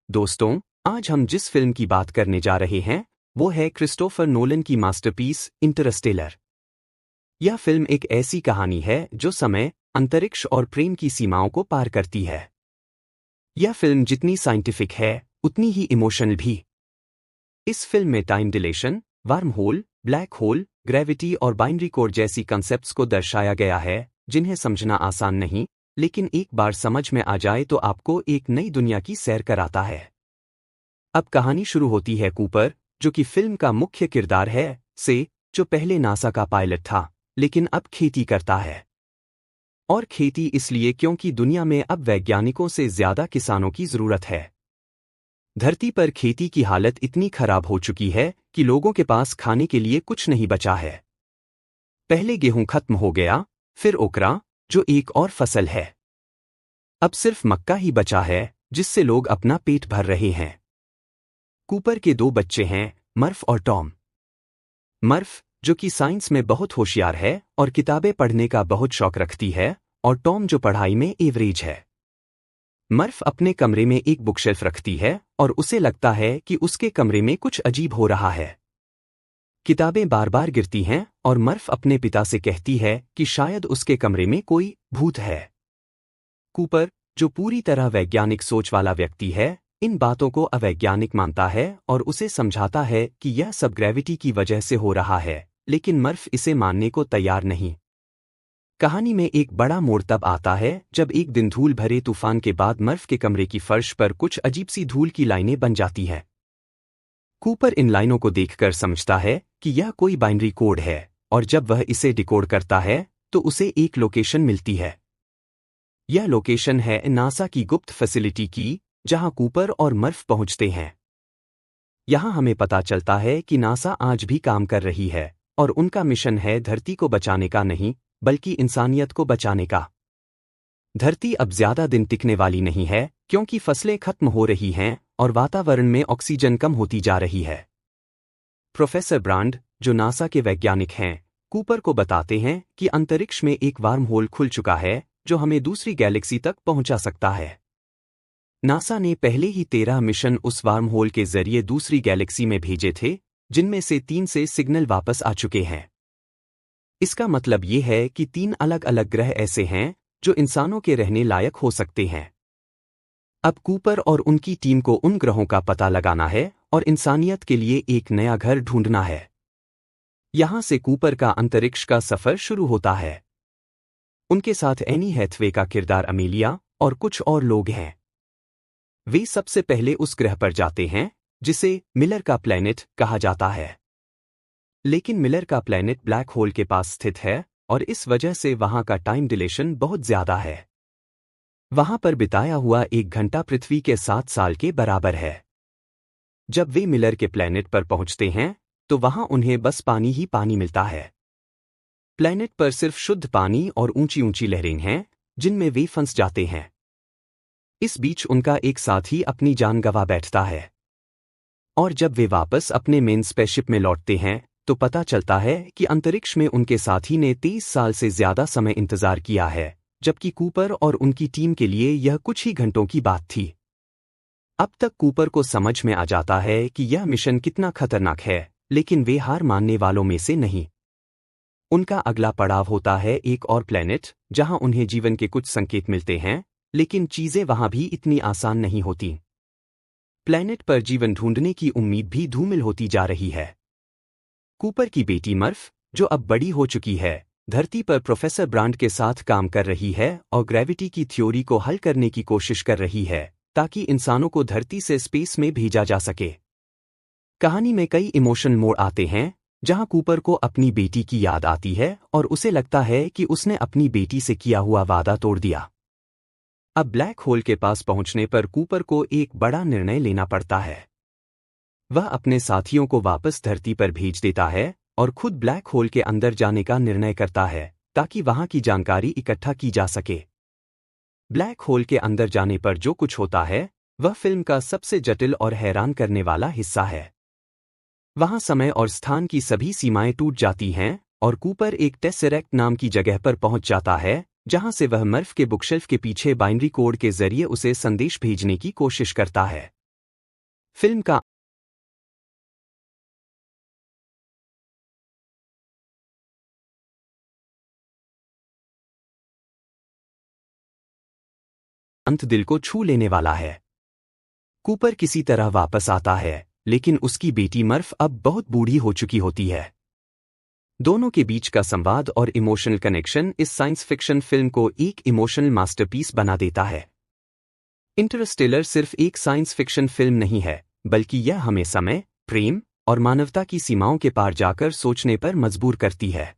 दोस्तों, आज हम जिस फिल्म की बात करने जा रहे हैं वो है क्रिस्टोफर नोलन की मास्टरपीस इंटरस्टेलर। यह फिल्म एक ऐसी कहानी है जो समय, अंतरिक्ष और प्रेम की सीमाओं को पार करती है। यह फिल्म जितनी साइंटिफिक है उतनी ही इमोशनल भी। इस फिल्म में time dilation, worm hole, black hole, gravity और बाइनरी कोड जैसी कंसेप्ट्स को दर्शाया गया है जिन्हें समझना आसान नहीं, लेकिन एक बार समझ में आ जाए तो आपको एक नई दुनिया की सैर कराता है। अब कहानी शुरू होती है कूपर, जो कि फिल्म का मुख्य किरदार है, जो पहले नासा का पायलट था लेकिन अब खेती करता है। और खेती इसलिए क्योंकि दुनिया में अब वैज्ञानिकों से ज्यादा किसानों की जरूरत है। धरती पर खेती की हालत इतनी खराब हो चुकी है कि लोगों के पास खाने के लिए कुछ नहीं बचा है। पहले गेहूं खत्म हो गया, फिर ओकरा, जो एक और फसल है। अब सिर्फ मक्का ही बचा है जिससे लोग अपना पेट भर रहे हैं। कूपर के दो बच्चे हैं, मर्फ और टॉम। मर्फ, जो कि साइंस में बहुत होशियार है और किताबें पढ़ने का बहुत शौक रखती है, और टॉम जो पढ़ाई में एवरेज है। मर्फ अपने कमरे में एक बुकशेल्फ रखती है और उसे लगता है कि उसके कमरे में कुछ अजीब हो रहा है। किताबें बार बार गिरती हैं और मर्फ अपने पिता से कहती है कि शायद उसके कमरे में कोई भूत है। कूपर, जो पूरी तरह वैज्ञानिक सोच वाला व्यक्ति है, इन बातों को अवैज्ञानिक मानता है और उसे समझाता है कि यह सब ग्रेविटी की वजह से हो रहा है, लेकिन मर्फ इसे मानने को तैयार नहीं। कहानी में एक बड़ा मोड़ तब आता है जब एक दिन धूल भरे तूफान के बाद मर्फ के कमरे की फर्श पर कुछ अजीब सी धूल की लाइनें बन जाती हैं। कूपर इन लाइनों को देखकर समझता है कि यह कोई बाइनरी कोड है, और जब वह इसे डिकोड करता है तो उसे एक लोकेशन मिलती है। यह लोकेशन है नासा की गुप्त फैसिलिटी की, जहां कूपर और मर्फ पहुंचते हैं। यहां हमें पता चलता है कि नासा आज भी काम कर रही है और उनका मिशन है धरती को बचाने का नहीं, बल्कि इंसानियत को बचाने का। धरती अब ज्यादा दिन टिकने वाली नहीं है क्योंकि फसलें खत्म हो रही हैं और वातावरण में ऑक्सीजन कम होती जा रही है। प्रोफेसर ब्रांड, जो नासा के वैज्ञानिक हैं, कूपर को बताते हैं कि अंतरिक्ष में एक वार्म होल खुल चुका है जो हमें दूसरी गैलेक्सी तक पहुंचा सकता है। नासा ने पहले ही 13 मिशन उस वार्म होल के जरिए दूसरी गैलेक्सी में भेजे थे, जिनमें से 3 से सिग्नल वापस आ चुके हैं। इसका मतलब ये है कि 3 अलग अलग ग्रह ऐसे हैं जो इंसानों के रहने लायक हो सकते हैं। अब कूपर और उनकी टीम को उन ग्रहों का पता लगाना है और इंसानियत के लिए एक नया घर ढूंढना है। यहां से कूपर का अंतरिक्ष का सफर शुरू होता है। उनके साथ एनी हैथवे का किरदार अमेलिया और कुछ और लोग हैं। वे सबसे पहले उस ग्रह पर जाते हैं जिसे मिलर का प्लैनेट कहा जाता है। लेकिन मिलर का प्लैनेट ब्लैक होल के पास स्थित है और इस वजह से वहां का टाइम डिलेशन बहुत ज्यादा है। वहां पर बिताया हुआ 1 घंटा पृथ्वी के 7 साल के बराबर है। जब वे मिलर के प्लैनेट पर पहुंचते हैं तो वहां उन्हें बस पानी ही पानी मिलता है। प्लैनेट पर सिर्फ शुद्ध पानी और ऊंची ऊंची लहरें हैं जिनमें वे फंस जाते हैं। इस बीच उनका एक साथी अपनी जान गंवा बैठता है। और जब वे वापस अपने मेन स्पेसशिप में लौटते हैं तो पता चलता है कि अंतरिक्ष में उनके साथी ने 30 साल से ज्यादा समय इंतजार किया है, जबकि कूपर और उनकी टीम के लिए यह कुछ ही घंटों की बात थी। अब तक कूपर को समझ में आ जाता है कि यह मिशन कितना खतरनाक है, लेकिन वे हार मानने वालों में से नहीं। उनका अगला पड़ाव होता है एक और प्लैनेट जहां उन्हें जीवन के कुछ संकेत मिलते हैं, लेकिन चीजें वहां भी इतनी आसान नहीं होती। प्लैनेट पर जीवन ढूंढने की उम्मीद भी धूमिल होती जा रही है। कूपर की बेटी मर्फ, जो अब बड़ी हो चुकी है, धरती पर प्रोफेसर ब्रांड के साथ काम कर रही है और ग्रेविटी की थ्योरी को हल करने की कोशिश कर रही है ताकि इंसानों को धरती से स्पेस में भेजा जा सके। कहानी में कई इमोशनल मोड़ आते हैं जहां कूपर को अपनी बेटी की याद आती है और उसे लगता है कि उसने अपनी बेटी से किया हुआ वादा तोड़ दिया। अब ब्लैक होल के पास पहुंचने पर कूपर को एक बड़ा निर्णय लेना पड़ता है। वह अपने साथियों को वापस धरती पर भेज देता है और खुद ब्लैक होल के अंदर जाने का निर्णय करता है ताकि वहां की जानकारी इकट्ठा की जा सके। ब्लैक होल के अंदर जाने पर जो कुछ होता है वह फिल्म का सबसे जटिल और हैरान करने वाला हिस्सा है। वहां समय और स्थान की सभी सीमाएं टूट जाती हैं और कूपर एक टेसरेक्ट नाम की जगह पर पहुंच जाता है, जहां से वह मर्फ के बुकशेल्फ के पीछे बाइनरी कोड के जरिए उसे संदेश भेजने की कोशिश करता है। फिल्म का अंत दिल को छू लेने वाला है। कूपर किसी तरह वापस आता है, लेकिन उसकी बेटी मर्फ अब बहुत बूढ़ी हो चुकी होती है। दोनों के बीच का संवाद और इमोशनल कनेक्शन इस साइंस फिक्शन फिल्म को एक इमोशनल मास्टरपीस बना देता है। इंटरस्टेलर सिर्फ एक साइंस फिक्शन फिल्म नहीं है, बल्कि यह हमें समय, प्रेम और मानवता की सीमाओं के पार जाकर सोचने पर मजबूर करती है।